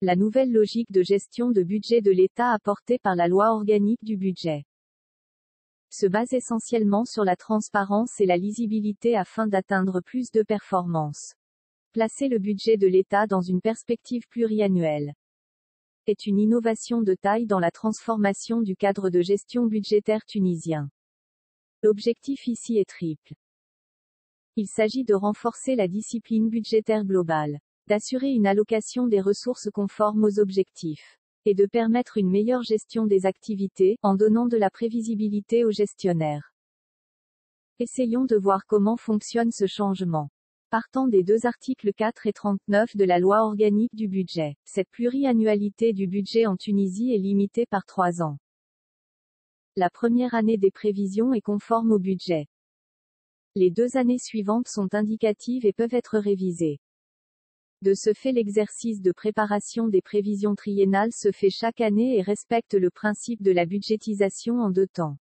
La nouvelle logique de gestion de budget de l'État apportée par la loi organique du budget se base essentiellement sur la transparence et la lisibilité afin d'atteindre plus de performance. Placer le budget de l'État dans une perspective pluriannuelle est une innovation de taille dans la transformation du cadre de gestion budgétaire tunisien. L'objectif ici est triple. Il s'agit de renforcer la discipline budgétaire globale, d'assurer une allocation des ressources conformes aux objectifs, et de permettre une meilleure gestion des activités, en donnant de la prévisibilité aux gestionnaires. Essayons de voir comment fonctionne ce changement. Partant des deux articles 4 et 39 de la loi organique du budget, cette pluriannualité du budget en Tunisie est limitée par 3 ans. La première année des prévisions est conforme au budget. Les 2 années suivantes sont indicatives et peuvent être révisées. De ce fait, l'exercice de préparation des prévisions triennales se fait chaque année et respecte le principe de la budgétisation en 2 temps.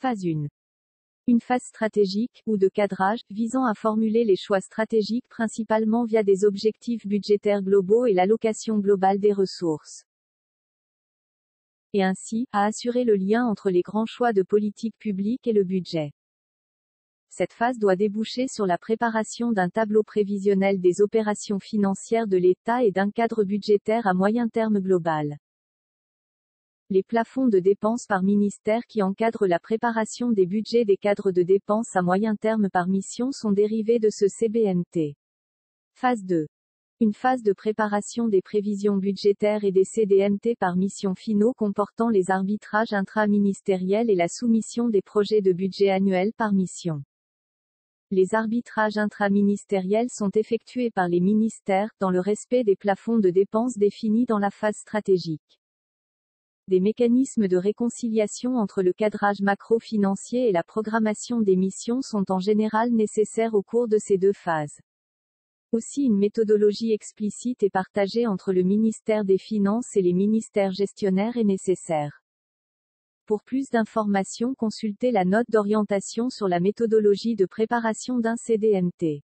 Phase 1. Une phase stratégique, ou de cadrage, visant à formuler les choix stratégiques principalement via des objectifs budgétaires globaux et l'allocation globale des ressources. Et ainsi, à assurer le lien entre les grands choix de politique publique et le budget. Cette phase doit déboucher sur la préparation d'un tableau prévisionnel des opérations financières de l'État et d'un cadre budgétaire à moyen terme global. Les plafonds de dépenses par ministère qui encadrent la préparation des budgets des cadres de dépenses à moyen terme par mission sont dérivés de ce CBNT. Phase 2. Une phase de préparation des prévisions budgétaires et des CDMT par mission finaux comportant les arbitrages intra-ministériels et la soumission des projets de budget annuel par mission. Les arbitrages intraministériels sont effectués par les ministères, dans le respect des plafonds de dépenses définis dans la phase stratégique. Des mécanismes de réconciliation entre le cadrage macro-financier et la programmation des missions sont en général nécessaires au cours de ces 2 phases. Aussi, une méthodologie explicite et partagée entre le ministère des Finances et les ministères gestionnaires est nécessaire. Pour plus d'informations, consultez la note d'orientation sur la méthodologie de préparation d'un CDMT.